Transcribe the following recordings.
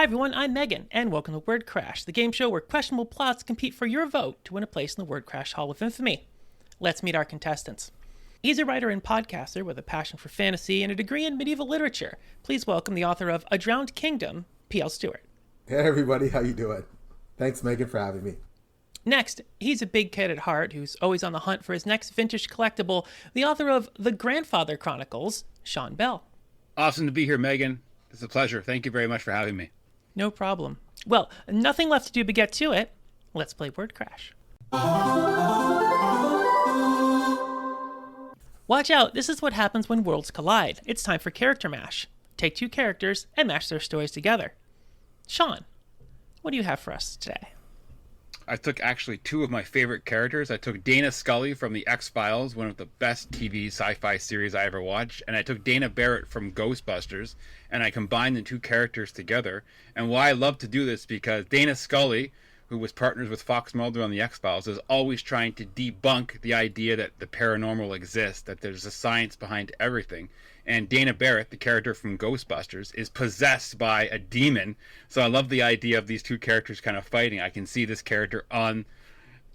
Hi everyone, I'm Megan, and welcome to Wordcrash, the game show where questionable plots compete for your vote to win a place in the Wordcrash Hall of Infamy. Let's meet our contestants. He's a writer and podcaster with a passion for fantasy and a degree in medieval literature. Please welcome the author of A Drowned Kingdom, P.L. Stewart. Hey everybody, how you doing? Thanks Megan for having me. Next, he's a big kid at heart who's always on the hunt for his next vintage collectible, the author of The Grandfather Chronicles, Sean Bell. Awesome to be here, Megan. It's a pleasure. Thank you very much for having me. No problem. Well, nothing left to do but get to it. Let's play Wordcrash. Watch out, this is what happens when worlds collide. It's time for character mash. Take two characters and mash their stories together. Sean, what do you have for us today? I took actually two of my favorite characters. I took Dana Scully from The X-Files, one of the best TV sci-fi series I ever watched, and I took Dana Barrett from Ghostbusters, and I combined the two characters together. And why I love to do this, because Dana Scully, who was partners with Fox Mulder on The X-Files, is always trying to debunk the idea that the paranormal exists, that there's a science behind everything. And Dana Barrett, the character from Ghostbusters, is possessed by a demon. So I love the idea of these two characters kind of fighting. I can see this character on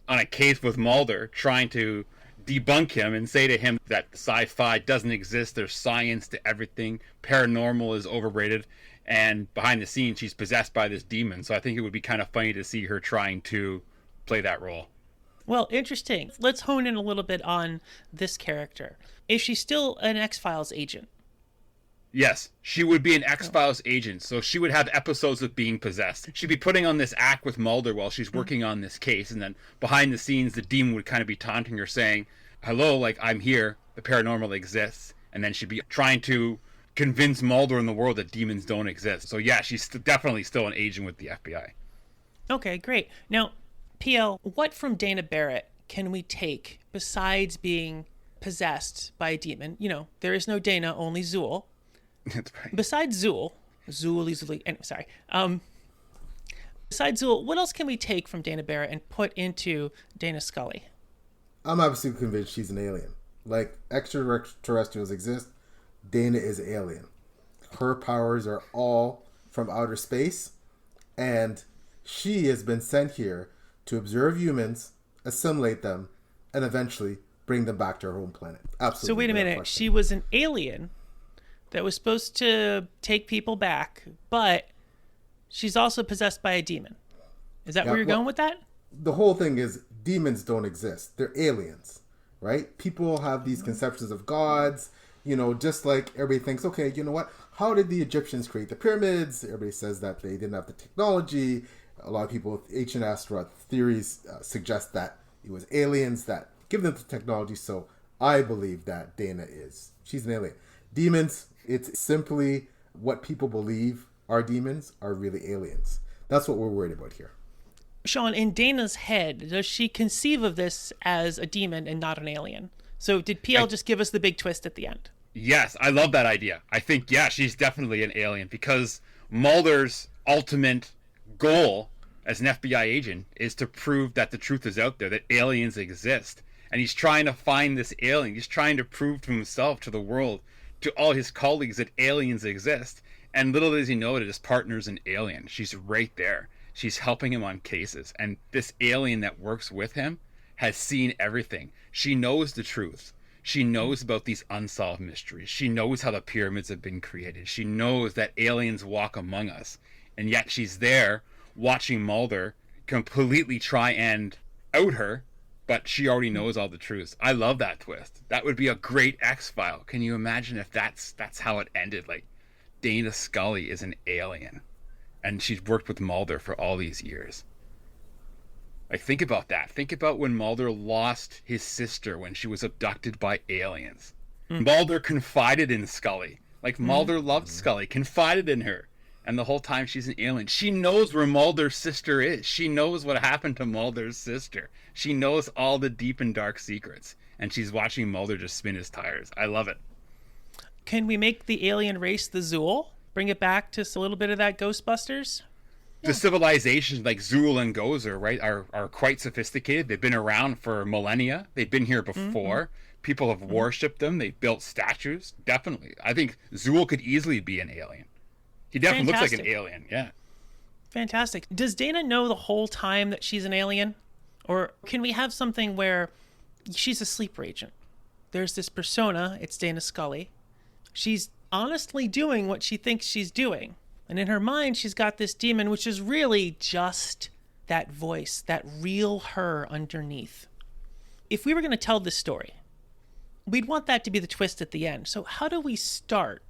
a case with Mulder trying to debunk him and say to him that sci-fi doesn't exist. There's science to everything. Paranormal is overrated. And behind the scenes, she's possessed by this demon. So I think it would be kind of funny to see her trying to play that role. Well, interesting. Let's hone in a little bit on this character. Is she still an X-Files agent? Yes, she would be an X-Files agent, so she would have episodes of being possessed. She'd be putting on this act with Mulder while she's working on this case, and then behind the scenes, the demon would kind of be taunting her, saying, hello, like, I'm here, the paranormal exists, and then she'd be trying to convince Mulder and the world that demons don't exist. So yeah, she's definitely still an agent with the FBI. Okay, great. Now, PL, what from Dana Barrett can we take besides being possessed by a demon? You know, there is no Dana, only Zool. That's right. Besides Zool, besides Zool, what else can we take from Dana Barrett and put into Dana Scully? I'm absolutely convinced she's an alien. Like extraterrestrials exist, Dana is an alien. Her powers are all from outer space, and she has been sent here to observe humans, assimilate them, and eventually bring them back to her home planet. Absolutely. So wait a minute. She was an alien that was supposed to take people back, but she's also possessed by a demon. Is that where you're going with that? The whole thing is demons don't exist. They're aliens, right? People have these conceptions of gods, you know, just like everybody thinks, okay, you know what? How did the Egyptians create the pyramids? Everybody says that they didn't have the technology. A lot of people with ancient asteroid theories suggest that it was aliens that give them the technology. So I believe that Dana she's an alien. Demons, it's simply what people believe are demons are really aliens. That's what we're worried about here. Sean, in Dana's head, does she conceive of this as a demon and not an alien? So did PL just give us the big twist at the end? Yes, I love that idea. I think, yeah, she's definitely an alien, because Mulder's ultimate goal as an FBI agent is to prove that the truth is out there, that aliens exist. And he's trying to find this alien. He's trying to prove to himself, to the world, to all his colleagues that aliens exist. And little does he know that his partner's an alien. She's right there. She's helping him on cases. And this alien that works with him has seen everything. She knows the truth. She knows about these unsolved mysteries. She knows how the pyramids have been created. She knows that aliens walk among us. And yet she's there watching Mulder completely try and out her, but she already knows all the truths. I love that twist. That would be a great X-File. Can you imagine if that's how it ended? Like, Dana Scully is an alien, and she's worked with Mulder for all these years. Like, think about that. Think about when Mulder lost his sister when she was abducted by aliens. Mulder confided in Scully. Like, Mulder loved Scully, confided in her. And the whole time she's an alien. She knows where Mulder's sister is. She knows what happened to Mulder's sister. She knows all the deep and dark secrets. And she's watching Mulder just spin his tires. I love it. Can we make the alien race the Zool? Bring it back to a little bit of that Ghostbusters? The civilizations like Zool and Gozer, right, are quite sophisticated. They've been around for millennia. They've been here before. People have worshipped them. They've built statues. Definitely. I think Zool could easily be an alien. He definitely looks like an alien, yeah. Fantastic. Does Dana know the whole time that she's an alien? Or can we have something where she's a sleeper agent? There's this persona, it's Dana Scully. She's honestly doing what she thinks she's doing. And in her mind, she's got this demon, which is really just that voice, that real her underneath. If we were going to tell this story, we'd want that to be the twist at the end. So how do we start?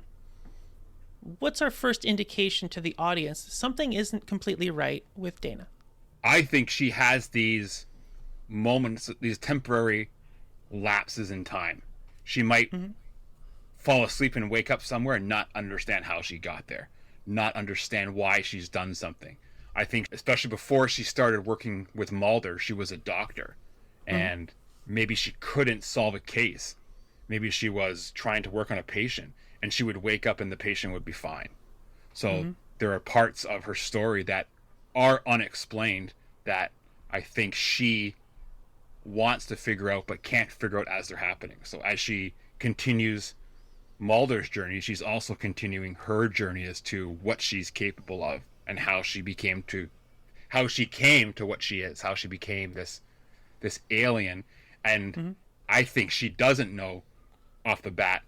What's our first indication to the audience that something isn't completely right with Dana? I think she has these moments, these temporary lapses in time. She might fall asleep and wake up somewhere and not understand how she got there, not understand why she's done something. I think especially before she started working with Mulder, she was a doctor, and maybe she couldn't solve a case. Maybe she was trying to work on a patient, and she would wake up and the patient would be fine. So there are parts of her story that are unexplained that I think she wants to figure out but can't figure out as they're happening. So as she continues Mulder's journey, she's also continuing her journey as to what she's capable of and how she came to what she is, how she became this alien. And I think she doesn't know off the bat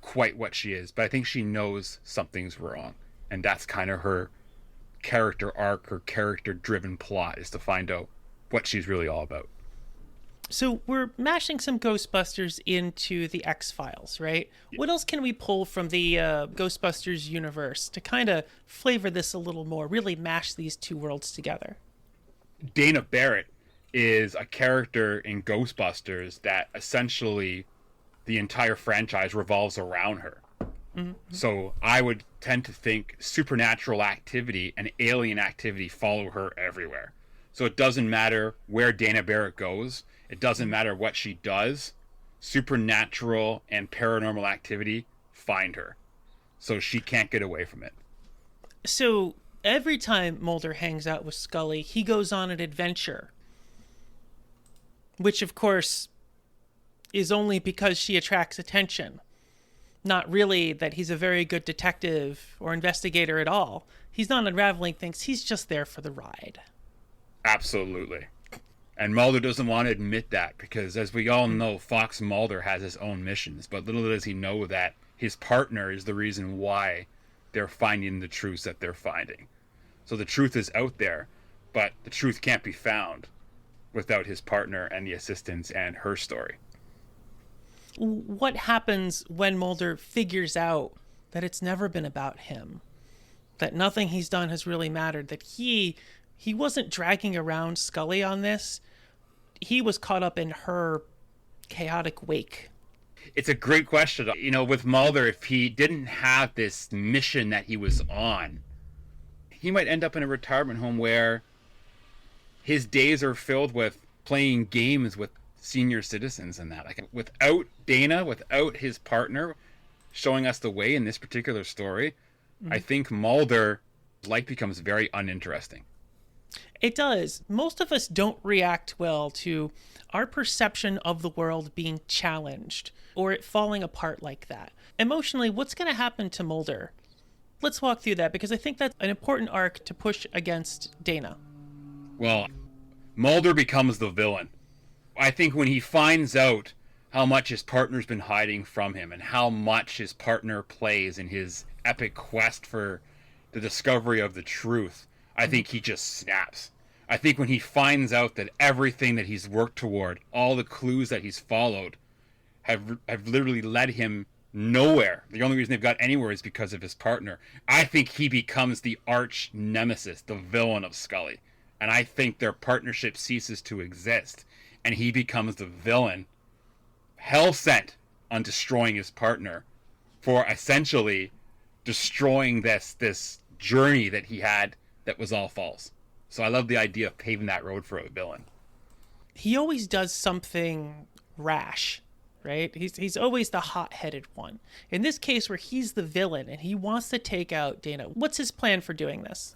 quite what she is, but I think she knows something's wrong. And that's kind of her character arc, her character driven plot, is to find out what she's really all about. So we're mashing some Ghostbusters into the X-Files, right? What else can we pull from the Ghostbusters universe to kind of flavor this a little more, really mash these two worlds together? Dana Barrett is a character in Ghostbusters that essentially the entire franchise revolves around her. So I would tend to think supernatural activity and alien activity follow her everywhere. So it doesn't matter where Dana Barrett goes. It doesn't matter what she does. Supernatural and paranormal activity find her. So she can't get away from it. So every time Mulder hangs out with Scully, he goes on an adventure. Which, of course, is only because she attracts attention. Not really that he's a very good detective or investigator at all. He's not unraveling things. He's just there for the ride. Absolutely. And Mulder doesn't want to admit that because, as we all know, Fox Mulder has his own missions. But little does he know that his partner is the reason why they're finding the truths that they're finding. So the truth is out there, but the truth can't be found without his partner and the assistants and her story. What happens when Mulder figures out that it's never been about him? That nothing he's done has really mattered? That he wasn't dragging around Scully on this. He was caught up in her chaotic wake. It's a great question. You know, with Mulder, if he didn't have this mission that he was on, he might end up in a retirement home where his days are filled with playing games with senior citizens and that. Like, without Dana, without his partner showing us the way in this particular story, I think Mulder's life becomes very uninteresting. It does. Most of us don't react well to our perception of the world being challenged or it falling apart like that. Emotionally, what's going to happen to Mulder? Let's walk through that because I think that's an important arc to push against Dana. Well, Mulder becomes the villain. I think when he finds out how much his partner's been hiding from him and how much his partner plays in his epic quest for the discovery of the truth, I think he just snaps. I think when he finds out that everything that he's worked toward, all the clues that he's followed, have literally led him nowhere. The only reason they've got anywhere is because of his partner. I think he becomes the arch nemesis, the villain of Scully. And I think their partnership ceases to exist. And he becomes the villain, hell-sent on destroying his partner for essentially destroying this journey that he had that was all false. So I love the idea of paving that road for a villain. He always does something rash, right? He's always the hot-headed one. In this case where he's the villain and he wants to take out Dana, what's his plan for doing this?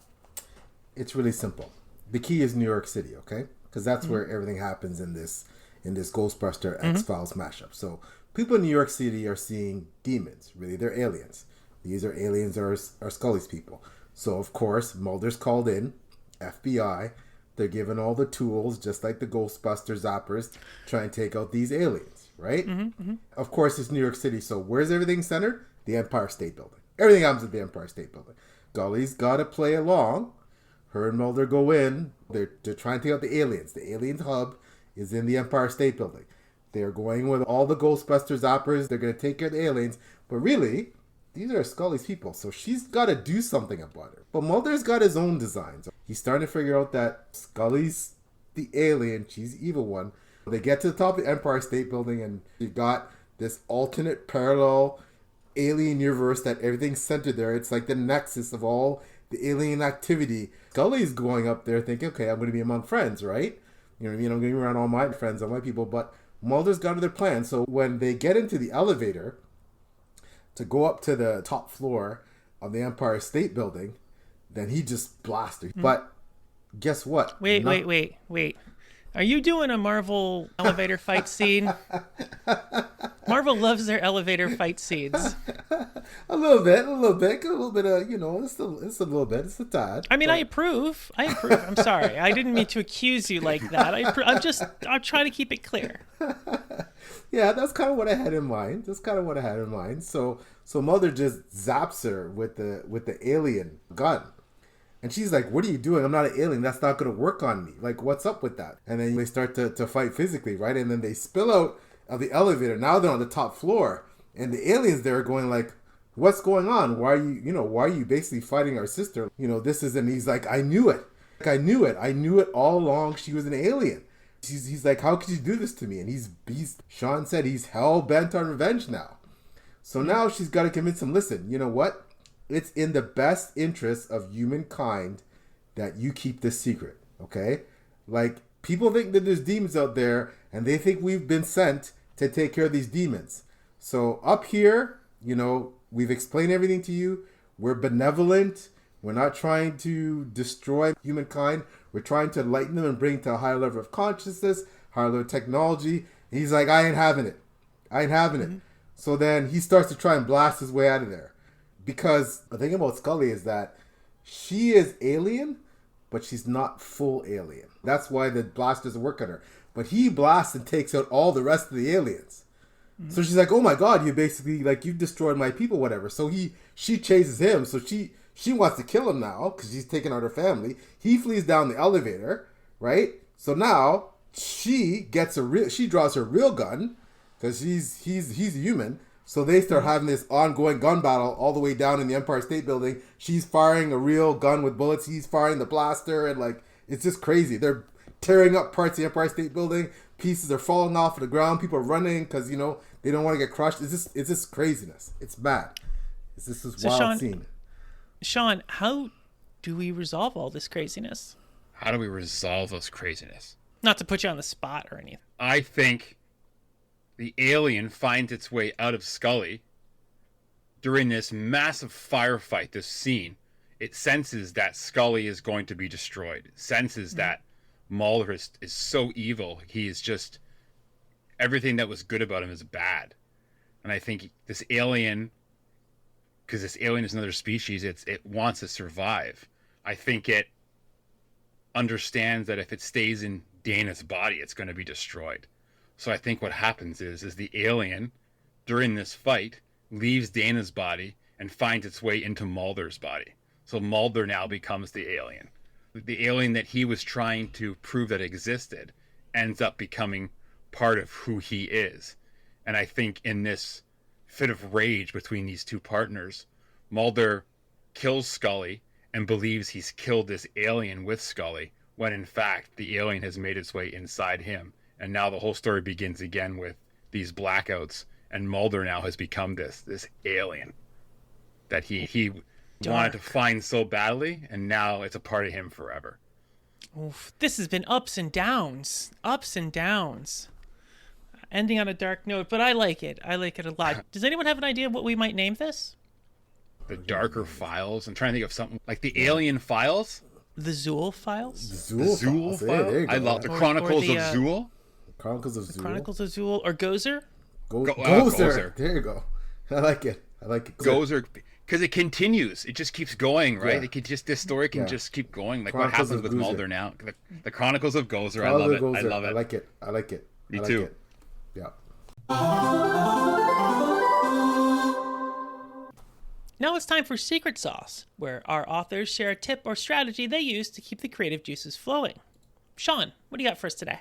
It's really simple. The key is New York City, okay? Because that's where everything happens in this Ghostbuster X-Files mashup. So people in New York City are seeing demons. Really, they're aliens. These are aliens are Scully's people. So, of course, Mulder's called in FBI, they're given all the tools, just like the Ghostbuster zappers, try and take out these aliens, right? Of course, it's New York City, so where's everything centered? The Empire State Building. Everything happens at the Empire State Building. Scully's got to play along. Her and Mulder go in. They're trying to take out the aliens. The aliens hub is in the Empire State Building. They're going with all the Ghostbuster zappers. They're going to take care of the aliens. But really, these are Scully's people, so she's got to do something about it. But Mulder's got his own designs. He's starting to figure out that Scully's the alien. She's the evil one. They get to the top of the Empire State Building, and you got this alternate parallel alien universe that everything's centered there. It's like the nexus of all the alien activity. Scully's going up there thinking, okay, I'm going to be among friends, right? You know what I mean? I'm going to be around all my friends, all my people. But Mulder's got other plans. So when they get into the elevator to go up to the top floor of the Empire State Building, then he just blasts her. But guess what? Wait. Are you doing a Marvel elevator fight scene? Marvel loves their elevator fight scenes. A little bit of, it's a little bit, it's a tad. I mean, but... I approve. I'm sorry. I didn't mean to accuse you like that. I'm trying to keep it clear. Yeah, that's kind of what I had in mind. So Mulder just zaps her with the alien gun. And she's like, what are you doing? I'm not an alien. That's not going to work on me. Like, what's up with that? And then they start to fight physically, right? And then they spill out of the elevator. Now they're on the top floor. And the aliens there are going like, what's going on? Why are you basically fighting our sister? This is, and he's like, I knew it. I knew it all along. She was an alien. He's like, how could you do this to me? And Sean said he's hell-bent on revenge now. So now she's got to convince him, listen, you know what? It's in the best interest of humankind that you keep this secret, okay? Like, people think that there's demons out there, and they think we've been sent to take care of these demons. So up here, we've explained everything to you. We're benevolent. We're not trying to destroy humankind. We're trying to enlighten them and bring to a higher level of consciousness, higher level of technology. And he's like, I ain't having it. So then he starts to try and blast his way out of there. Because the thing about Scully is that she is alien, but she's not full alien. That's why the blast doesn't work on her. But he blasts and takes out all the rest of the aliens. Mm-hmm. So she's like, oh my God, you basically, like, you've destroyed my people, whatever. So she chases him. So she wants to kill him now because she's taking out her family. He flees down the elevator, right? So now she draws her real gun because he's human. So they start having this ongoing gun battle all the way down in the Empire State Building. She's firing a real gun with bullets. He's firing the blaster. And, like, it's just crazy. They're tearing up parts of the Empire State Building. Pieces are falling off of the ground. People are running because, they don't want to get crushed. It's just craziness. It's bad. It's just this wild scene. Sean, how do we resolve all this craziness? How do we resolve this craziness? Not to put you on the spot or anything. I think the alien finds its way out of Scully during this massive firefight, this scene. It senses that Scully is going to be destroyed. It senses that Mulder is so evil. He is just, everything that was good about him is bad. And I think this alien, because this alien is another species, it wants to survive. I think it understands that if it stays in Dana's body, it's going to be destroyed. So I think what happens is the alien, during this fight, leaves Dana's body and finds its way into Mulder's body. So Mulder now becomes the alien. The alien that he was trying to prove that existed ends up becoming part of who he is. And I think in this fit of rage between these two partners, Mulder kills Scully and believes he's killed this alien with Scully, when in fact the alien has made its way inside him. And now the whole story begins again with these blackouts, and Mulder now has become this alien that he wanted to find so badly, and now it's a part of him forever. Oof, this has been ups and downs. Ending on a dark note, but I like it. I like it a lot. Does anyone have an idea of what we might name this? The Darker Files. I'm trying to think of something like the Alien Files. The Zool Files? The Zool Files? Yeah, there you go. I love the Chronicles of Zool. Chronicles of Zool. Chronicles of Zool or Gozer? Gozer. There you go. I like it. Gozer. Because it continues. It just keeps going, right? Yeah. It could just, this story can Yeah. just keep going. Like Chronicles what happens of with Gozer. Mulder now. The Chronicles of Gozer. I All love the it. goals I are- love it. I like it. I like it. Me I like too. it. Yeah. Now it's time for Secret Sauce, where our authors share a tip or strategy they use to keep the creative juices flowing. Sean, what do you got for us today?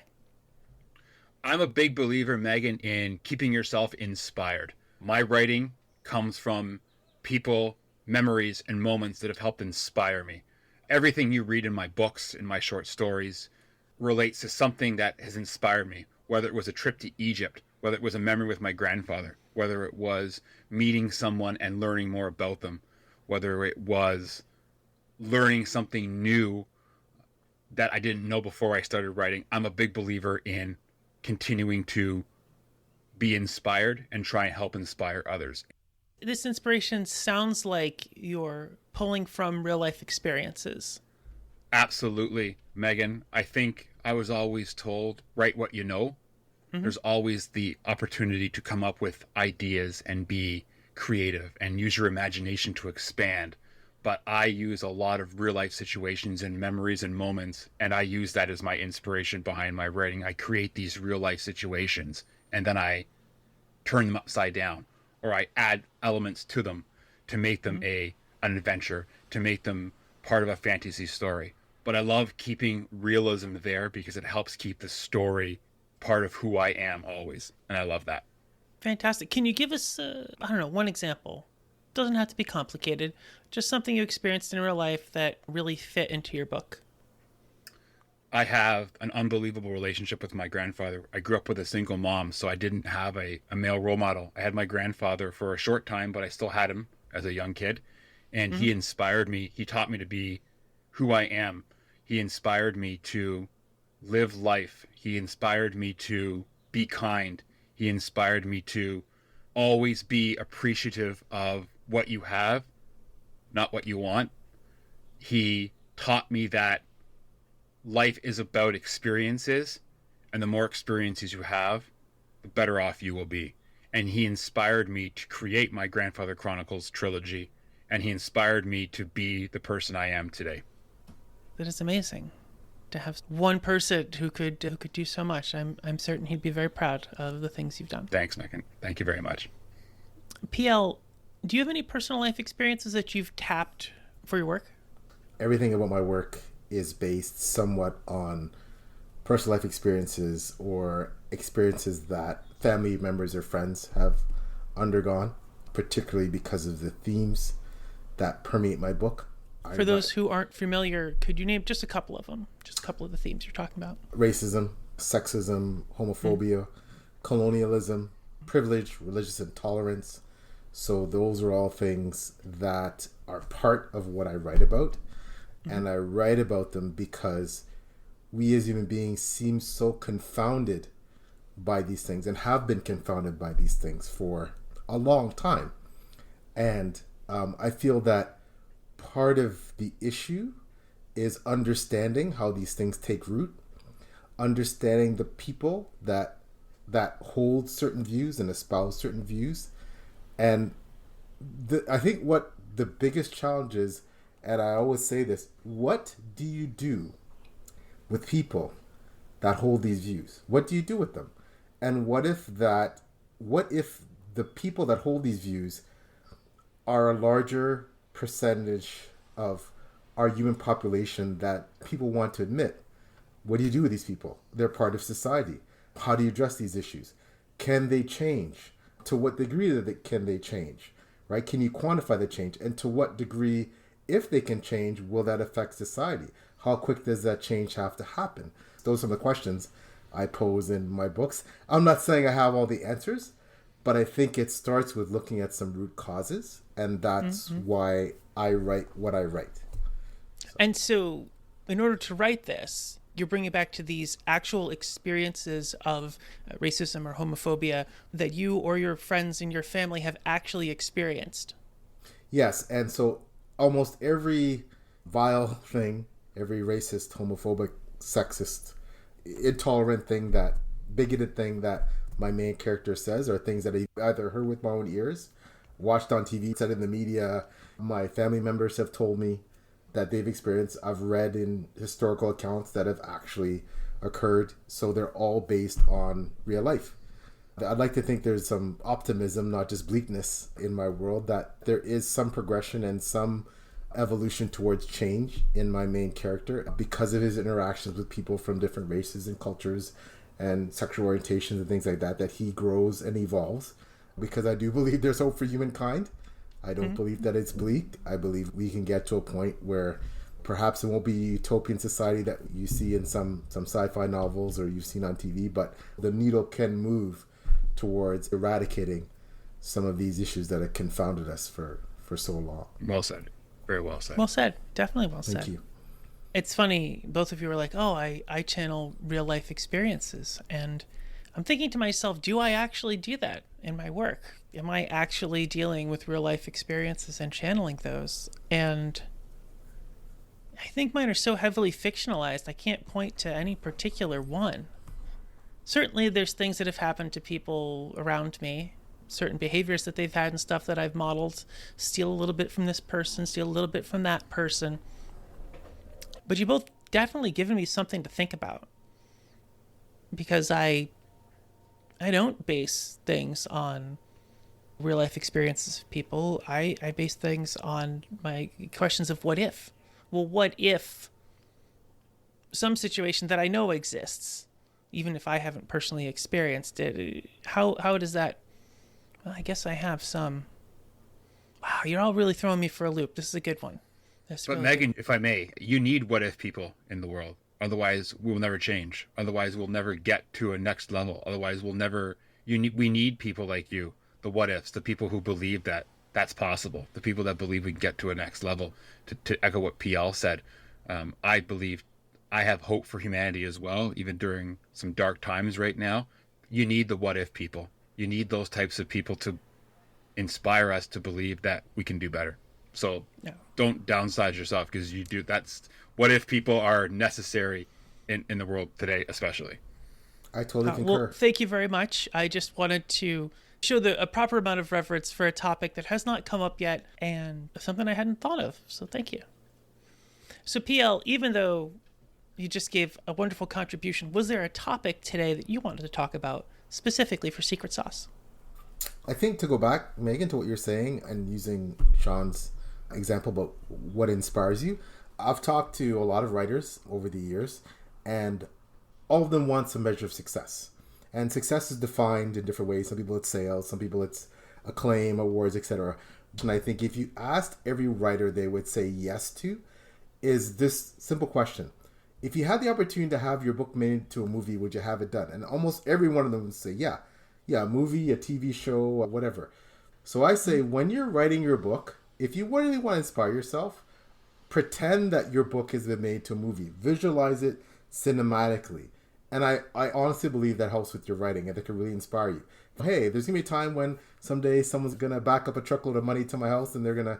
I'm a big believer, Megan, in keeping yourself inspired. My writing comes from people, memories, and moments that have helped inspire me. Everything you read in my books, in my short stories, relates to something that has inspired me, whether it was a trip to Egypt, whether it was a memory with my grandfather, whether it was meeting someone and learning more about them, whether it was learning something new that I didn't know before I started writing. I'm a big believer in continuing to be inspired and try and help inspire others. This inspiration sounds like you're pulling from real life experiences. Absolutely, Megan. I think I was always told, write what you know. There's always the opportunity to come up with ideas and be creative and use your imagination to expand. But I use a lot of real life situations and memories and moments, and I use that as my inspiration behind my writing. I create these real life situations, and then I turn them upside down, or I add elements to them to make them an adventure, to make them part of a fantasy story. But I love keeping realism there because it helps keep the story part of who I am always, and I love that. Fantastic. Can you give us, one example? Doesn't have to be complicated. Just something you experienced in real life that really fit into your book. I have an unbelievable relationship with my grandfather. I grew up with a single mom, so I didn't have a male role model. I had my grandfather for a short time, but I still had him as a young kid. And he inspired me. He taught me to be who I am. He inspired me to live life. He inspired me to be kind. He inspired me to always be appreciative of what you have, not what you want. He taught me that life is about experiences, and the more experiences you have, the better off you will be. And he inspired me to create my Grandfather Chronicles trilogy, and he inspired me to be the person I am today. That is amazing. To have one person who could do so much. I'm certain he'd be very proud of the things you've done. Thanks, Megan. Thank you very much. PL, do you have any personal life experiences that you've tapped for your work? Everything about my work is based somewhat on personal life experiences or experiences that family members or friends have undergone, particularly because of the themes that permeate my book. For those who aren't familiar, could you name just a couple of them? Just a couple of the themes you're talking about. Racism, sexism, homophobia, colonialism, privilege, religious intolerance. So those are all things that are part of what I write about. And I write about them because we as human beings seem so confounded by these things and have been confounded by these things for a long time. And I feel that part of the issue is understanding how these things take root, understanding the people that hold certain views and espouse certain views. And I think what the biggest challenge is, and I always say this, what do you do with people that hold these views? What do you do with them? And what if the people that hold these views are a larger percentage of our human population that people want to admit? What do you do with these people? They're part of society. How do you address these issues? Can they change? To what degree can they change? Right? Can you quantify the change? And to what degree, if they can change, will that affect society? How quick does that change have to happen? Those are the questions I pose in my books. I'm not saying I have all the answers, but I think it starts with looking at some root causes, and that's why I write what I write. And so, in order to write this, you're bringing it back to these actual experiences of racism or homophobia that you or your friends and your family have actually experienced. Yes, and so almost every vile thing, every racist, homophobic, sexist, intolerant thing, bigoted thing that my main character says, are things that I either heard with my own ears, watched on TV, said in the media. My family members have told me that they've experienced. I've read in historical accounts that have actually occurred. So they're all based on real life. I'd like to think there's some optimism, not just bleakness in my world, that there is some progression and some evolution towards change in my main character because of his interactions with people from different races and cultures and sexual orientations and things like that, that he grows and evolves, because I do believe there's hope for humankind. I don't believe that it's bleak. I believe we can get to a point where perhaps it won't be a utopian society that you see in some sci-fi novels or you've seen on TV, but the needle can move towards eradicating some of these issues that have confounded us for so long. Well said. Very well said. Well said. Definitely well said. Thank you. It's funny, both of you were like, oh, I channel real life experiences. And I'm thinking to myself, do I actually do that in my work? Am I actually dealing with real life experiences and channeling those? And I think mine are so heavily fictionalized, I can't point to any particular one. Certainly there's things that have happened to people around me, certain behaviors that they've had and stuff that I've modeled, steal a little bit from this person, steal a little bit from that person. But you both definitely given me something to think about, because I don't base things on real life experiences of people. I base things on my questions of what if. Well, what if some situation that I know exists, even if I haven't personally experienced it, how does that... Well, I guess I have some... Wow, you're all really throwing me for a loop. This is a good one. But really Megan, if I may, you need what if people in the world. Otherwise, we'll never change. Otherwise, we'll never get to a next level. Otherwise, we'll never... we need people like you, the what ifs, the people who believe that that's possible, the people that believe we can get to a next level. To echo what PL said, I believe I have hope for humanity as well, even during some dark times right now. You need the what if people. You need those types of people to inspire us to believe that we can do better. So don't downsize yourself, because you do. That's what if people are necessary in the world today, especially. I totally concur. Well, thank you very much. I just wanted to show a proper amount of reverence for a topic that has not come up yet and something I hadn't thought of. So thank you. So PL, even though you just gave a wonderful contribution, was there a topic today that you wanted to talk about specifically for Secret Sauce? I think to go back, Megan, to what you're saying and using Sean's example about what inspires you, I've talked to a lot of writers over the years, and all of them want some measure of success. And success is defined in different ways. Some people it's sales, some people it's acclaim, awards, etc. And I think if you asked every writer, they would say yes to is this simple question. If you had the opportunity to have your book made into a movie, would you have it done? And almost every one of them would say, yeah, a movie, a TV show, whatever. So I say, when you're writing your book, if you really want to inspire yourself, pretend that your book has been made to a movie. Visualize it cinematically. And I honestly believe that helps with your writing, and that can really inspire you. Hey, there's gonna be a time when someday someone's gonna back up a truckload of money to my house, and they're gonna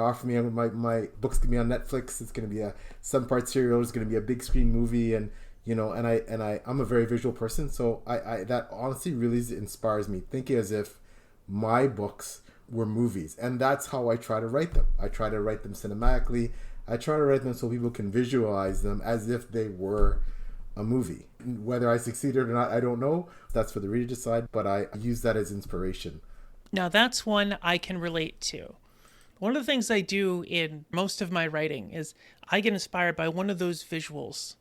offer me my book's gonna be on Netflix. It's gonna be a 7-part serial. It's gonna be a big screen movie, and I'm a very visual person, so I that honestly really inspires me. Thinking as if my books were movies, and that's how I try to write them. I try to write them cinematically. I try to write them so people can visualize them as if they were a movie. Whether I succeeded or not, I don't know. That's for the reader to decide, but I use that as inspiration. Now that's one I can relate to. One of the things I do in most of my writing is I get inspired by one of those visuals.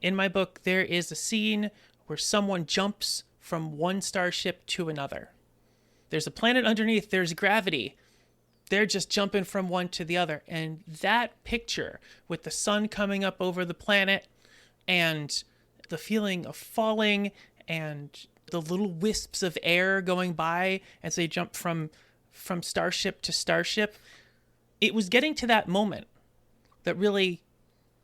In my book, there is a scene where someone jumps from one starship to another. There's a planet underneath, there's gravity. They're just jumping from one to the other. And that picture with the sun coming up over the planet and the feeling of falling and the little wisps of air going by as they jump from starship to starship, it was getting to that moment that really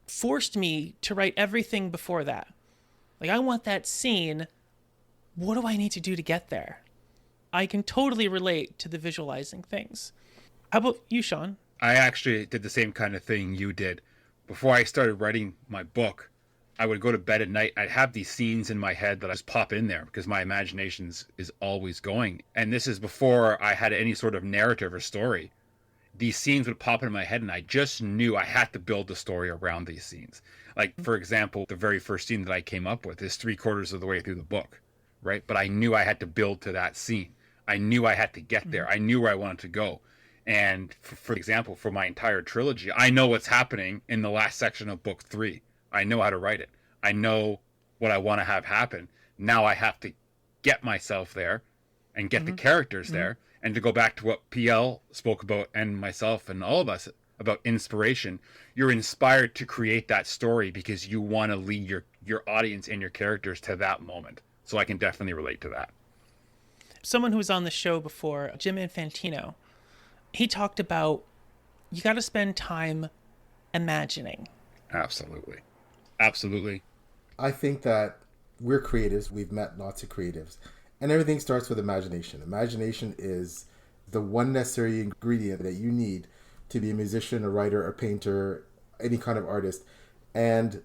forced me to write everything before that. Like, I want that scene. What do I need to do to get there? I can totally relate to the visualizing things. How about you, Sean? I actually did the same kind of thing you did. Before I started writing my book, I would go to bed at night. I'd have these scenes in my head that I just pop in there because my imagination is always going. And this is before I had any sort of narrative or story. These scenes would pop into my head, and I just knew I had to build the story around these scenes. Like, for example, the very first scene that I came up with is 3/4 of the way through the book, right? But I knew I had to build to that scene. I knew I had to get there. I knew where I wanted to go. And for example, for my entire trilogy, I know what's happening in the last section of book 3. I know how to write it. I know what I want to have happen. Now I have to get myself there and get the characters there. And to go back to what PL spoke about, and myself and all of us, about inspiration, you're inspired to create that story because you want to lead your audience and your characters to that moment. So I can definitely relate to that. Someone who was on the show before, Jim Infantino, he talked about you got to spend time imagining. Absolutely. Absolutely. I think that we're creatives. We've met lots of creatives. And everything starts with imagination. Imagination is the one necessary ingredient that you need to be a musician, a writer, a painter, any kind of artist. And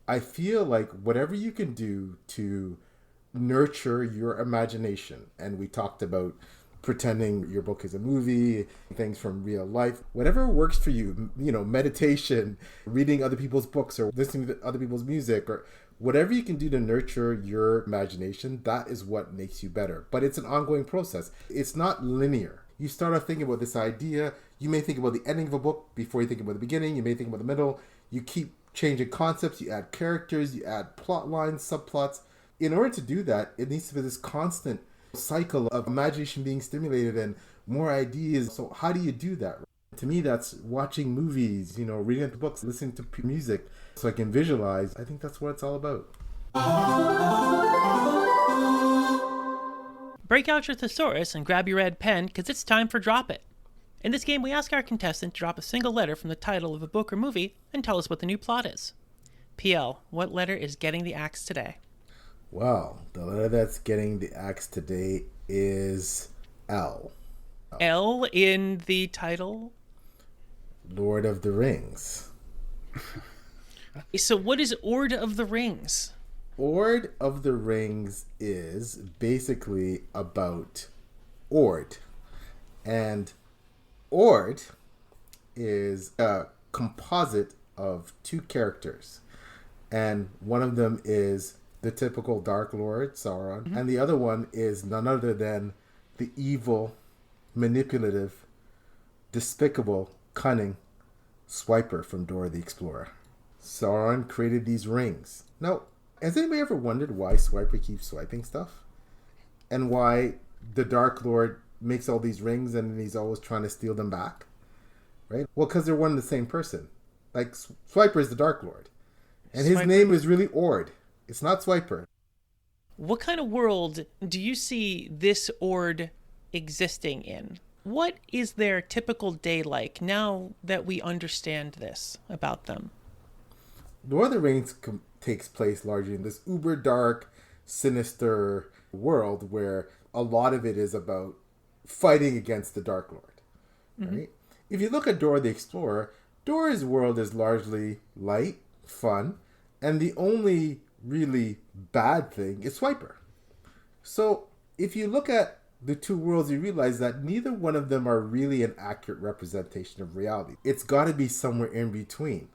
I feel like whatever you can do to nurture your imagination, and we talked about pretending your book is a movie, things from real life, whatever works for you, meditation, reading other people's books or listening to other people's music, or whatever you can do to nurture your imagination, that is what makes you better. But it's an ongoing process. It's not linear. You start off thinking about this idea. You may think about the ending of a book before you think about the beginning. You may think about the middle. You keep changing concepts. You add characters. You add plot lines, subplots. In order to do that, it needs to be this constant cycle of imagination being stimulated and more ideas. So how do you do that? To me, that's watching movies, reading the books, listening to music, so I can visualize. I think that's what it's all about. Break out your thesaurus and grab your red pen, because it's time for Drop It. In this game, we ask our contestant to drop a single letter from the title of a book or movie and tell us what the new plot is. PL, what letter is getting the axe today? Well, the letter that's getting the axe today is L. L in the title? Lord of the Rings. So what is Ord of the Rings? Ord of the Rings is basically about Ord. And Ord is a composite of 2 characters. And one of them is the typical Dark Lord, Sauron. And the other one is none other than the evil, manipulative, despicable, cunning Swiper from Dora the Explorer. Sauron created these rings. Now, has anybody ever wondered why Swiper keeps swiping stuff? And why the Dark Lord makes all these rings and he's always trying to steal them back? Right? Well, because they're one and the same person. Like, Swiper is the Dark Lord. And his name is really Ord. It's not Swiper. What kind of world do you see this Ord existing in? What is their typical day like now that we understand this about them? Lord of the Rings takes place largely in this uber dark, sinister world where a lot of it is about fighting against the Dark Lord. Right? If you look at Dora the Explorer, Dora's world is largely light, fun, and the only really bad thing is Swiper. So if you look at the 2 worlds, you realize that neither one of them are really an accurate representation of reality. It's got to be somewhere in between.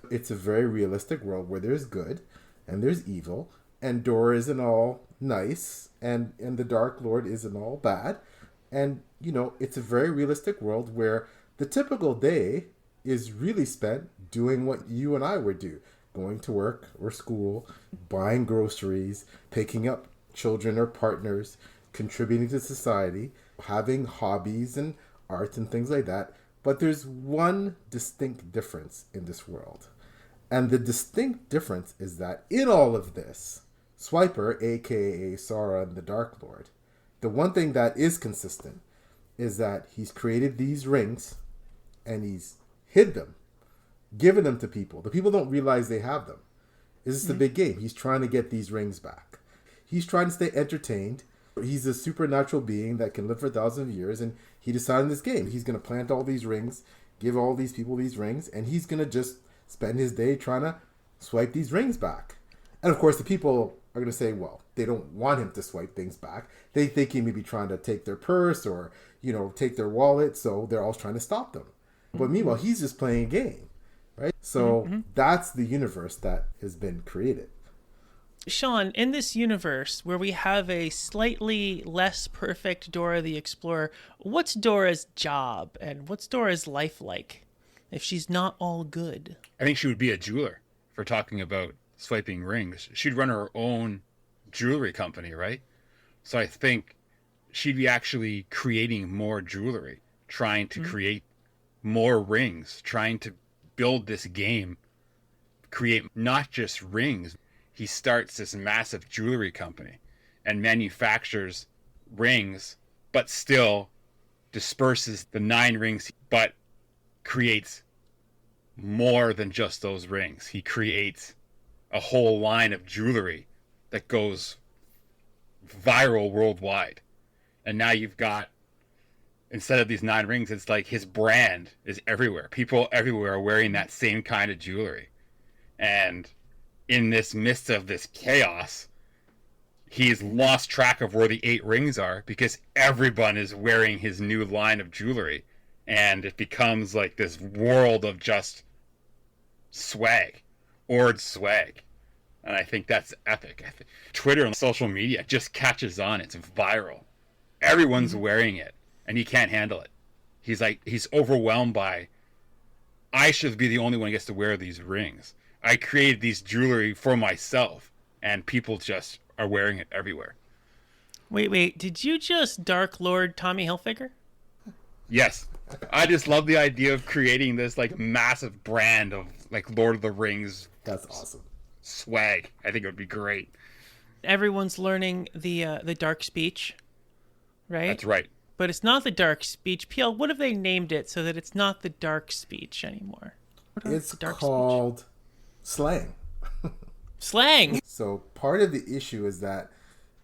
It's a very realistic world where there's good and there's evil, and Dora isn't all nice, and the Dark Lord isn't all bad. And, it's a very realistic world where the typical day is really spent doing what you and I would do. Going to work or school, buying groceries, picking up children or partners, contributing to society, having hobbies and arts and things like that. But there's one distinct difference in this world. And the distinct difference is that in all of this, Swiper, aka Sauron the Dark Lord, the one thing that is consistent is that he's created these rings and he's hid them, given them to people. The people don't realize they have them. This is the big game. He's trying to get these rings back. He's trying to stay entertained. He's a supernatural being that can live for thousands of years, and he decided in this game he's going to plant all these rings, give all these people these rings, and he's going to just spend his day trying to swipe these rings back. And of course, the people are going to say, well, they don't want him to swipe things back. They think he may be trying to take their purse or, take their wallet. So they're all trying to stop them. But meanwhile, he's just playing a game, right? So that's the universe that has been created. Sean, in this universe where we have a slightly less perfect Dora the Explorer, what's Dora's job and what's Dora's life like if she's not all good? I think she would be a jeweler for talking about swiping rings. She'd run her own jewelry company, right? So I think she'd be actually creating more jewelry, trying to create more rings, trying to build this game, create not just rings. He starts this massive jewelry company and manufactures rings, but still disperses the 9 rings, but creates more than just those rings. He creates a whole line of jewelry that goes viral worldwide. And now you've got, instead of these 9 rings, it's like his brand is everywhere. People everywhere are wearing that same kind of jewelry. And in this midst of this chaos, he's lost track of where the 8 rings are because everyone is wearing his new line of jewelry. And it becomes like this world of just swag, Ord swag. And I think that's epic. Twitter and social media just catches on. It's viral. Everyone's wearing it, and he can't handle it. He's overwhelmed by, I should be the only one who gets to wear these rings. I created these jewelry for myself, and people just are wearing it everywhere. Wait, did you just Dark Lord Tommy Hilfiger? Yes. I just love the idea of creating this like massive brand of like Lord of the Rings. That's awesome. Swag. I think it would be great. Everyone's learning the dark speech, right? That's right. But it's not the dark speech. PL, what have they named it so that it's not the dark speech anymore? It's called slang. Slang. So part of the issue is that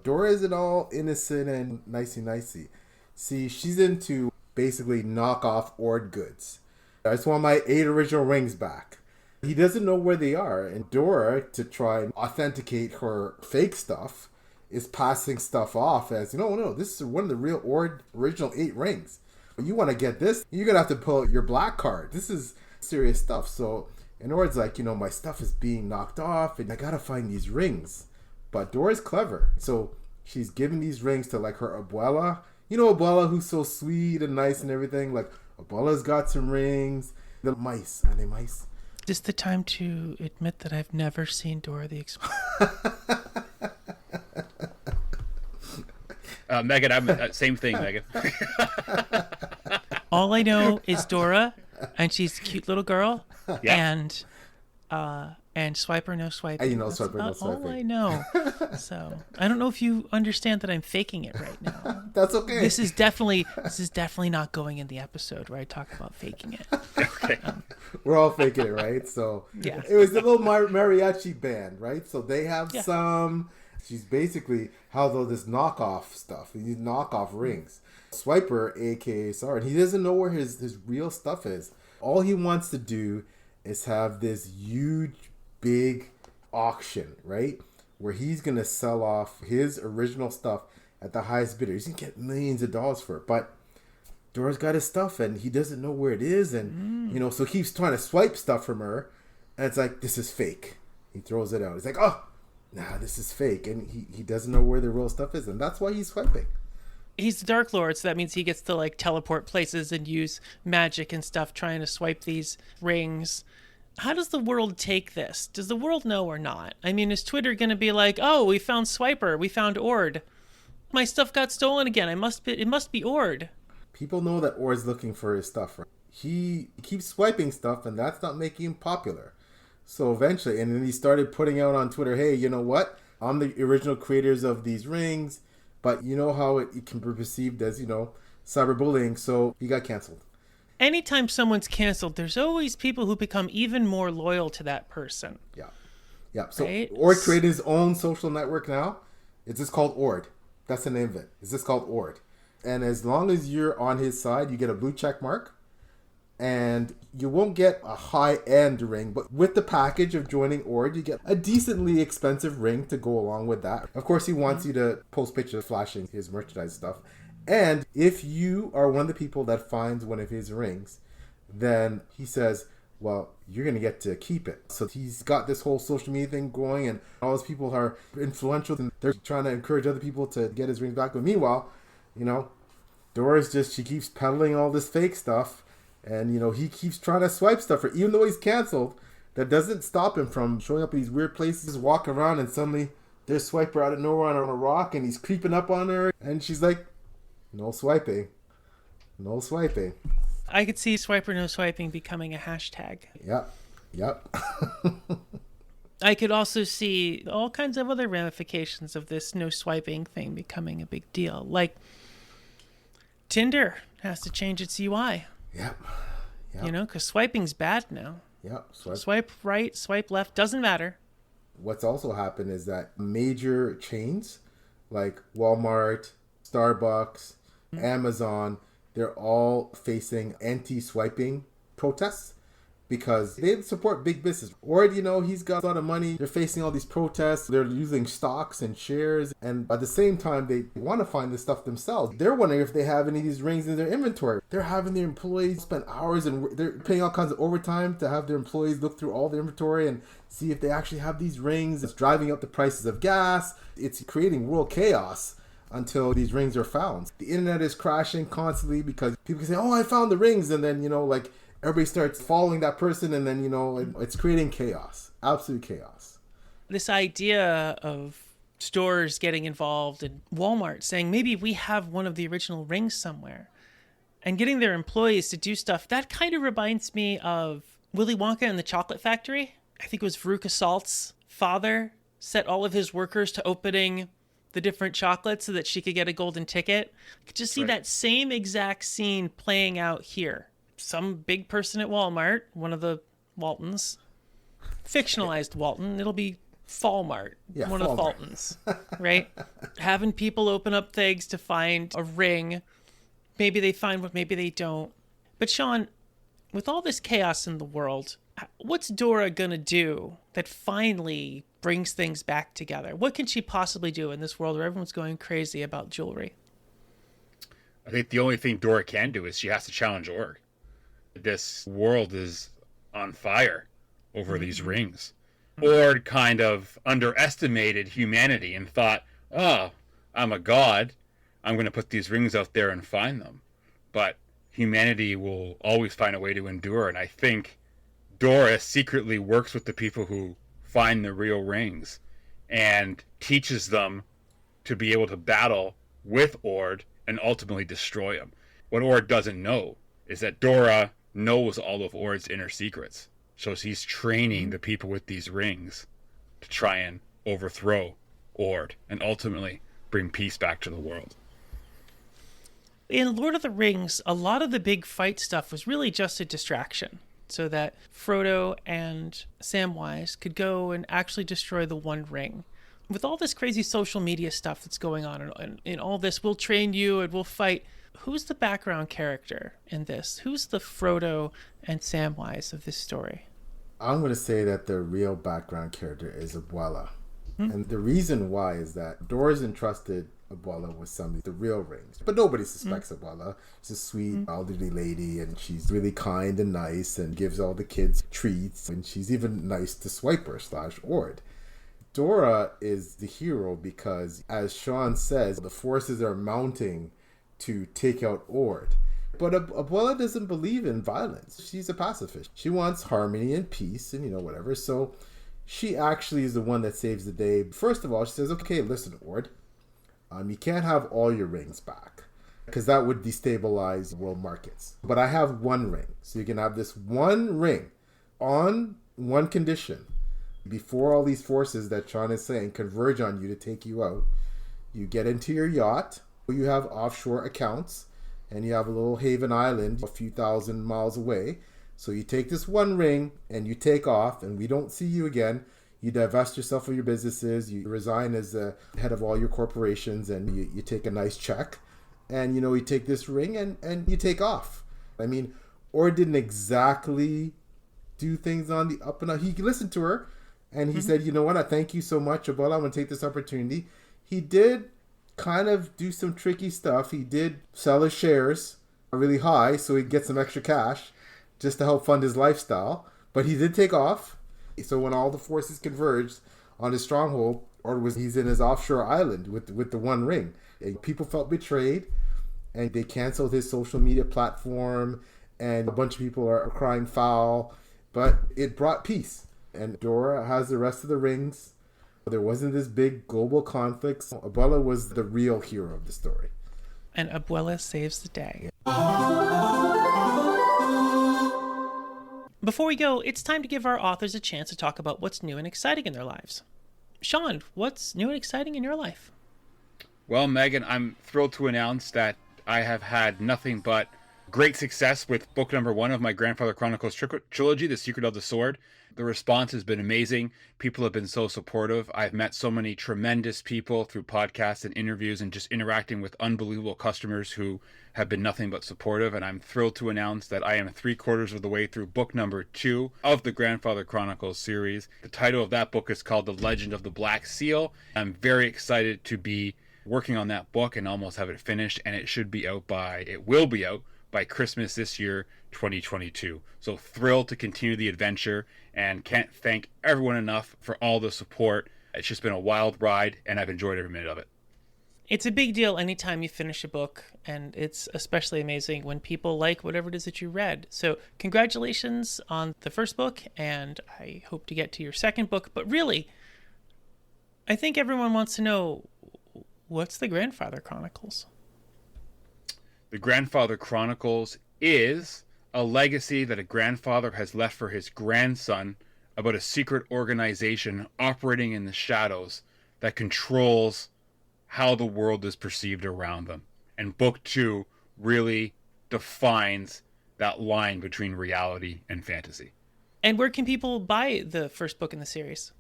Dora isn't all innocent and nicey-nicey. See, she's into basically knockoff Ord goods. I just want my 8 original rings back. He doesn't know where they are, and Dora, to try and authenticate her fake stuff, is passing stuff off as, no, this is one of the real Ord original 8 rings. You want to get this, you're going to have to pull out your black card. This is serious stuff. So, and Ord's like, my stuff is being knocked off, and I got to find these rings. But Dora's clever. So she's giving these rings to like her abuela. Abuela who's so sweet and nice and everything. Like, abuela's got some rings. The mice, are they mice? Is this the time to admit that I've never seen Dora the Explorer? Megan, I'm same thing, Megan. All I know is Dora, and she's a cute little girl, Yeah. and swiper no swiping. Swiper no That's swiping. all I know. So I don't know if you understand that I'm faking it right now. That's okay. This is definitely not going in the episode where I talk about faking it. Okay. We're all faking it, right? So Yeah. it was the little mariachi band, right? So they have some. She's basically how though this knockoff stuff, these knockoff rings. Swiper, aka Sar, he doesn't know where his real stuff is. All he wants to do is have this huge, big auction, right? Where he's gonna sell off his original stuff at the highest bidder. He's gonna get millions of dollars for it, but Dora's got his stuff and he doesn't know where it is, and so he keeps trying to swipe stuff from her, and it's like, this is fake. He throws it out. He's like, oh, nah, this is fake, and he doesn't know where the real stuff is, and that's why he's swiping. He's the Dark Lord, so that means he gets to like teleport places and use magic and stuff trying to swipe these rings. How does the world take this? Does the world know or not? I mean, is Twitter going to be like, oh, we found Swiper, we found Ord. My stuff got stolen again. It must be Ord. People know that Ord's looking for his stuff, right? He keeps swiping stuff, and that's not making him popular. So eventually, and then he started putting out on Twitter, hey, you know what? I'm the original creators of these rings, but you know how it can be perceived as, cyberbullying, so he got canceled. Anytime someone's canceled, there's always people who become even more loyal to that person. Yeah. So right? Ord created his own social network now. It's just called Ord. That's the name of it. It's just called Ord. And as long as you're on his side, you get a blue check mark. And you won't get a high-end ring, but with the package of joining Ord, you get a decently expensive ring to go along with that. Of course, he wants you to post pictures flashing his merchandise stuff. And if you are one of the people that finds one of his rings, then he says, well, you're going to get to keep it. So he's got this whole social media thing going, and all those people are influential, and they're trying to encourage other people to get his rings back. But meanwhile, Dora's she keeps peddling all this fake stuff. And, he keeps trying to swipe stuff for, even though he's canceled, that doesn't stop him from showing up in these weird places, walk around, and suddenly there's Swiper out of nowhere on a rock, and he's creeping up on her, and she's like, no swiping. No swiping. I could see Swiper no swiping becoming a hashtag. Yep. I could also see all kinds of other ramifications of this no swiping thing becoming a big deal. Like, Tinder has to change its UI. Yep. Because swiping's bad now. Yep. Swipe right, swipe left, doesn't matter. What's also happened is that major chains like Walmart, Starbucks, Amazon, they're all facing anti-swiping protests because they support big business. Or, he's got a lot of money. They're facing all these protests. They're using stocks and shares. And at the same time, they want to find this stuff themselves. They're wondering if they have any of these rings in their inventory. They're having their employees spend hours and they're paying all kinds of overtime to have their employees look through all their inventory and see if they actually have these rings. It's driving up the prices of gas. It's creating world chaos until these rings are found. The internet is crashing constantly because people can say, oh, I found the rings. And then, everybody starts following that person, and then, it's creating chaos. Absolute chaos. This idea of stores getting involved and Walmart saying, maybe we have one of the original rings somewhere, and getting their employees to do stuff, that kind of reminds me of Willy Wonka and the Chocolate Factory. I think it was Veruca Salt's father set all of his workers to opening the different chocolates so that she could get a golden ticket. I could just see that same exact scene playing out here. Some big person at Walmart, one of the Waltons, fictionalized Walton, it'll be Falmart, one of the Fultons, right? Having people open up things to find a ring. Maybe they find one, maybe they don't. But Sean, with all this chaos in the world, what's Dora gonna do that finally brings things back together? What can she possibly do in this world where everyone's going crazy about jewelry? I think the only thing Dora can do is she has to challenge Ord. This world is on fire over these rings. Ord kind of underestimated humanity and thought, oh, I'm a god. I'm going to put these rings out there and find them. But humanity will always find a way to endure. And I think Dora secretly works with the people who find the real rings and teaches them to be able to battle with Ord and ultimately destroy him. What Ord doesn't know is that Dora knows all of Ord's inner secrets. So he's training the people with these rings to try and overthrow Ord and ultimately bring peace back to the world. In Lord of the Rings, a lot of the big fight stuff was really just a distraction so that Frodo and Samwise could go and actually destroy the One Ring. With all this crazy social media stuff that's going on and all this, we'll train you and we'll fight. Who's the background character in this? Who's the Frodo and Samwise of this story? I'm going to say that the real background character is Abuela. And the reason why is that Dora's entrusted Abuela with some of the real rings. But nobody suspects Abuela. She's a sweet, elderly lady, and she's really kind and nice and gives all the kids treats. And she's even nice to Swiper / Ord. Dora is the hero because, as Sean says, the forces are mounting to take out Ord. But Abuela doesn't believe in violence. She's a pacifist. She wants harmony and peace and, whatever. So she actually is the one that saves the day. First of all, she says, okay, listen, Ord, you can't have all your rings back because that would destabilize world markets. But I have one ring. So you can have this one ring on one condition. Before all these forces that Sean is saying converge on you to take you out, you get into your yacht. You have offshore accounts, and you have a little haven island a few thousand miles away. So you take this one ring, and you take off, and we don't see you again. You divest yourself of your businesses. You resign as the head of all your corporations, and you take a nice check. And, you take this ring, and you take off. I mean, or didn't exactly do things on the up and up. He listened to her, and he said, you know what, I thank you so much, Abuela. I'm going to take this opportunity. He did kind of do some tricky stuff. He did sell his shares really high so he'd get some extra cash just to help fund his lifestyle. But he did take off. So when all the forces converged on his stronghold, or he's in his offshore island with the One Ring, people felt betrayed, and they canceled his social media platform, and a bunch of people are crying foul. But it brought peace, and Dora has the rest of the rings. There wasn't this big global conflict. So Abuela was the real hero of the story. And Abuela saves the day. Before we go, it's time to give our authors a chance to talk about what's new and exciting in their lives. Sean, what's new and exciting in your life? Well, Megan, I'm thrilled to announce that I have had nothing but great success with book number 1 of my Grandfather Chronicles trilogy, The Secret of the Sword. The response has been amazing. People have been so supportive. I've met so many tremendous people through podcasts and interviews and just interacting with unbelievable customers who have been nothing but supportive. And I'm thrilled to announce that I am 3/4 of the way through book number 2 of the Grandfather Chronicles series. The title of that book is called The Legend of the Black Seal. I'm very excited to be working on that book and almost have it finished. And it will be out by Christmas this year, 2022. So thrilled to continue the adventure, and can't thank everyone enough for all the support. It's just been a wild ride, and I've enjoyed every minute of it. It's a big deal anytime you finish a book, and it's especially amazing when people like whatever it is that you read. So congratulations on the first book, and I hope to get to your second book. But really, I think everyone wants to know, what's the Grandfather Chronicles? The Grandfather Chronicles is a legacy that a grandfather has left for his grandson about a secret organization operating in the shadows that controls how the world is perceived around them. And book 2 really defines that line between reality and fantasy. And where can people buy the first book in the series?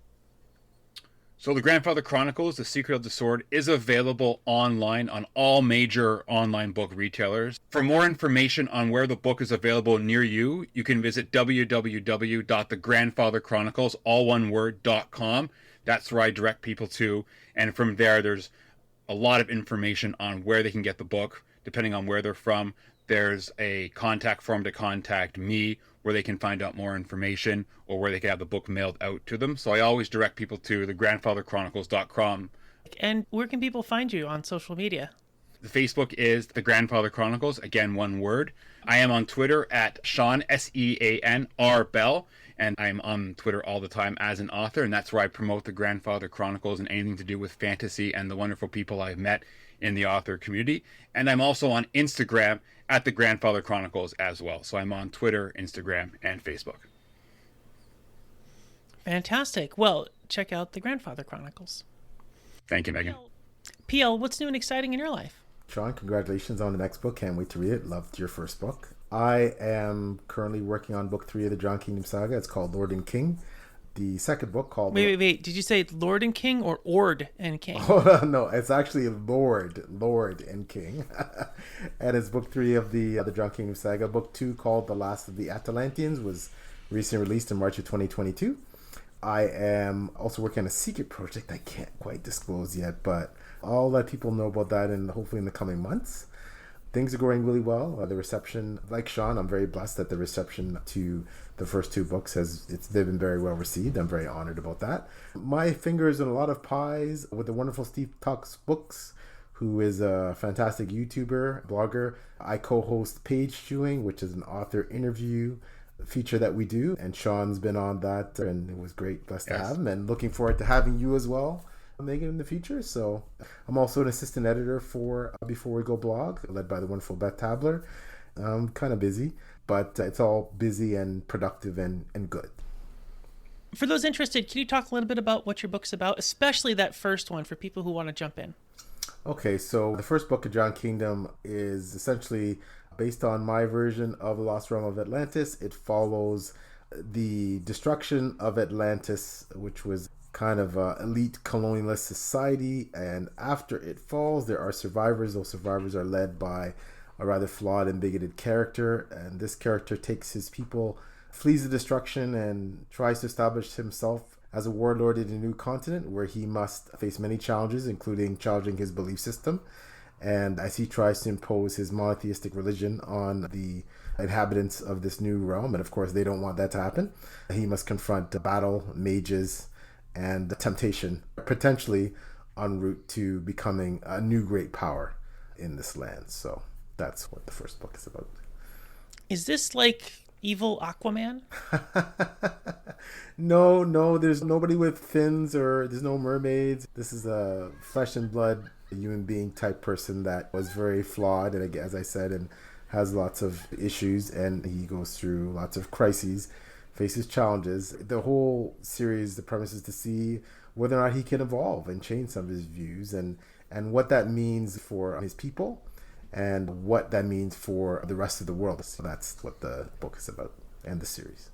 So the Grandfather Chronicles, The Secret of the Sword, is available online on all major online book retailers. For more information on where the book is available near you, you can visit www.thegrandfatherchronicles.com. That's where I direct people to. And from there, there's a lot of information on where they can get the book, depending on where they're from. There's a contact form to contact me where they can find out more information, or where they can have the book mailed out to them. So I always direct people to thegrandfatherchronicles.com. And where can people find you on social media? The Facebook is The Grandfather Chronicles, again, one word. I am on Twitter at Sean, Seanr Bell, and I'm on Twitter all the time as an author, and that's where I promote The Grandfather Chronicles and anything to do with fantasy and the wonderful people I've met in the author community. And I'm also on Instagram at The Grandfather Chronicles as well. So I'm on Twitter, Instagram, and Facebook. Fantastic. Well, check out The Grandfather Chronicles. Thank you, Megan. PL, what's new and exciting in your life? Sean, congratulations on the next book. Can't wait to read it. Loved your first book. I am currently working on book 3 of the John Kingdom saga. It's called Lord and King. The second book called... Wait. Did you say Lord and King or Ord and King? Oh, no, it's actually Lord and King. And it's book 3 of the John Kingdom saga. Book 2, called The Last of the Atalanteans, was recently released in March of 2022. I am also working on a secret project I can't quite disclose yet, but I'll let people know about that, and hopefully in the coming months. Things are going really well. The reception, like Sean, I'm very blessed that the reception to the first 2 books they've been very well received. I'm very honored about that. My fingers in a lot of pies with the wonderful Steve Talks Books, who is a fantastic YouTuber, blogger. I co-host Page Chewing, which is an author interview feature that we do, and Sean's been on that, and it was great, blessed to have him, and looking forward to having you as well, Megan, in the future. So I'm also an assistant editor for Before We Go blog, led by the wonderful Beth Tabler. I'm kind of busy, but it's all busy and productive and good. For those interested, can you talk a little bit about what your book's about, especially that first one, for people who want to jump in? Okay, so the first book of John Kingdom is essentially based on my version of The Lost Realm of Atlantis. It follows the destruction of Atlantis, which was kind of elite colonialist society, and after it falls, there are survivors. Those survivors are led by a rather flawed and bigoted character, and this character takes his people, flees the destruction, and tries to establish himself as a warlord in a new continent where he must face many challenges, including challenging his belief system. And as he tries to impose his monotheistic religion on the inhabitants of this new realm, and of course they don't want that to happen, he must confront battle, mages, and temptation, potentially en route to becoming a new great power in this land. So that's what the first book is about. Is this like evil Aquaman? No, there's nobody with fins, or there's no mermaids. This is a flesh and blood human being type person that was very flawed, and as I said, and has lots of issues, and he goes through lots of crises, faces challenges. The whole series, the premise is to see whether or not he can evolve and change some of his views, and what that means for his people and what that means for the rest of the world. So that's what the book is about, and the series.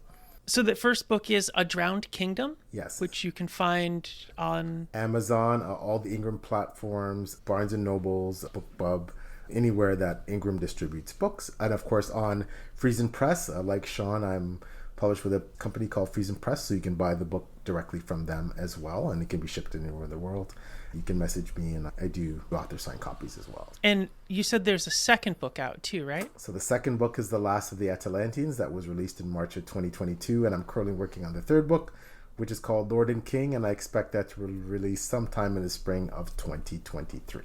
So the first book is A Drowned Kingdom? Yes. Which you can find on Amazon, all the Ingram platforms, Barnes & Nobles, BookBub, anywhere that Ingram distributes books. And of course on Friesen Press. Like Sean, I'm published with a company called Friesen Press, so you can buy the book directly from them as well, and it can be shipped anywhere in the world. You can message me, and I do author signed copies as well. And you said there's a second book out too, right? So the second book is The Last of the Atalanteans, that was released in March of 2022, and I'm currently working on the third book, which is called Lord and King, and I expect that to release sometime in the spring of 2023.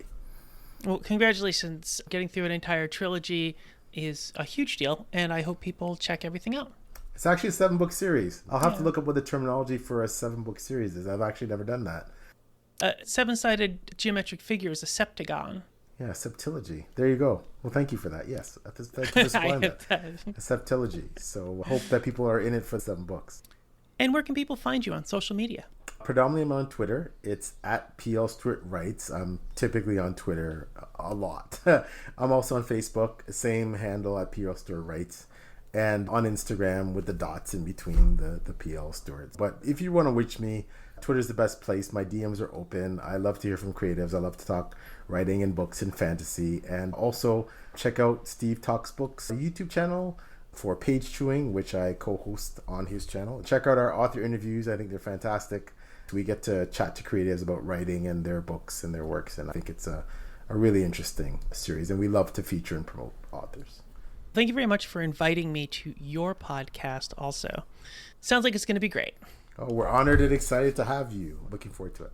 Well, congratulations. Getting through an entire trilogy is a huge deal, and I hope people check everything out. It's actually a 7-book series. I'll have to look up what the terminology for a 7-book series is. I've actually never done that. A 7-sided geometric figure is a septagon. Yeah, septilogy. There you go. Well, thank you for that. Yes, thank you for supplying that. A septilogy. So I hope that people are in it for 7 books. And where can people find you on social media? Predominantly I'm on Twitter. It's at PL Stewart Writes. I'm typically on Twitter a lot. I'm also on Facebook, same handle at PL Stewart Writes. And on Instagram with the dots in between the PL Stewarts. But if you want to reach me, Twitter's the best place. My DMs are open. I love to hear from creatives. I love to talk writing and books and fantasy. And also check out Steve Talks Books YouTube channel for Page Chewing, which I co-host on his channel. Check out our author interviews. I think they're fantastic. We get to chat to creatives about writing and their books and their works. And I think it's a really interesting series. And we love to feature and promote authors. Thank you very much for inviting me to your podcast also. Sounds like it's going to be great. Oh, we're honored and excited to have you. Looking forward to it.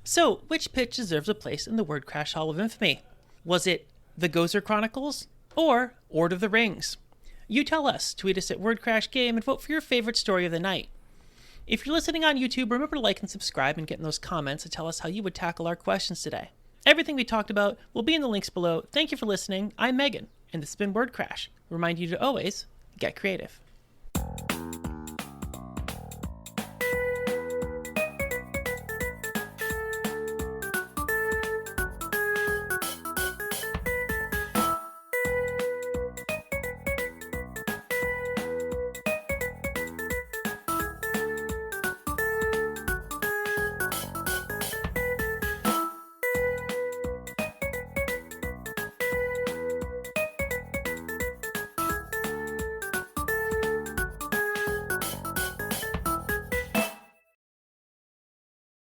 So, which pitch deserves a place in the Wordcrash Hall of Infamy? Was it The Gozer Chronicles or Lord of the Rings? You tell us. Tweet us at Wordcrash Game and vote for your favorite story of the night. If you're listening on YouTube, remember to like and subscribe and get in those comments to tell us how you would tackle our questions today. Everything we talked about will be in the links below. Thank you for listening. I'm Megan, and this has been Wordcrash. Remind you to always get creative.